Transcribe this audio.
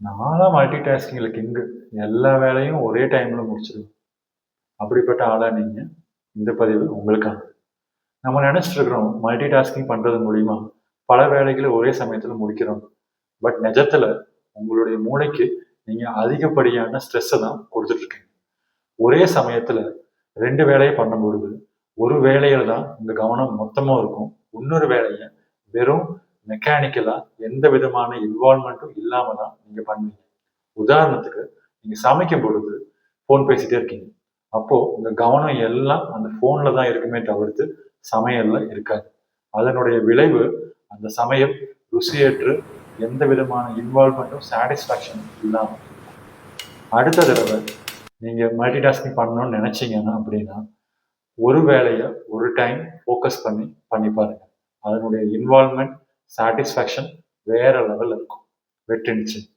நான்லாம் multi டாஸ்கிங்கில் king. எல்லா வேலையும் ஒரே டைமில் முடிச்சிடுவேன். அப்படிப்பட்ட ஆளா நீங்க? இந்த பதிவு உங்களுக்கானது. நம்ம நினைச்சிட்டு இருக்கிறோம் மல்டி டாஸ்கிங் பண்றது மூலியமா பல வேலைகளை ஒரே சமயத்துல முடிக்கிறோம். பட் நிஜத்துல உங்களுடைய மூளைக்கு நீங்க அதிகப்படியான ஸ்ட்ரெஸ்ஸை தான் கொடுத்துட்டு இருக்கீங்க. ஒரே சமயத்துல 2 வேலையை பண்ணும்பொழுது ஒரு வேலையில தான் உங்க கவனம் மொத்தமா இருக்கும். இன்னொரு வேலையை வெறும் மெக்கானிக்கலா எந்த விதமான இன்வால்மெண்ட்டும் இல்லாம தான் நீங்க பண்ணுவீங்க. உதாரணத்துக்கு நீங்க சமைக்கும் பொழுது ஃபோன் பேசிட்டே இருக்கீங்க. அப்போ உங்க கவனம் எல்லாம் அந்த ஃபோன்ல தான் இருக்குமே தவிர்த்து சமையல்ல இருக்காது. அதனுடைய விளைவு அந்த சமையல் ருசியேற்று எந்த விதமான இன்வால்மெண்ட்டும் சாட்டிஸ்ஃபேக்ஷனும் இல்லாம அடுத்த தடவை நீங்க மல்டி டாஸ்கிங் பண்ணணும்னு நினைச்சீங்கன்னா அப்படின்னா ஒரு வேலையை ஒரு டைம் ஃபோக்கஸ் பண்ணி பாருங்க. அதனுடைய இன்வால்மெண்ட் சாட்டிஸ்ஃபேக்ஷன் வேற லெவல்ல இருக்கும். வெற்றி நிச்சயம்.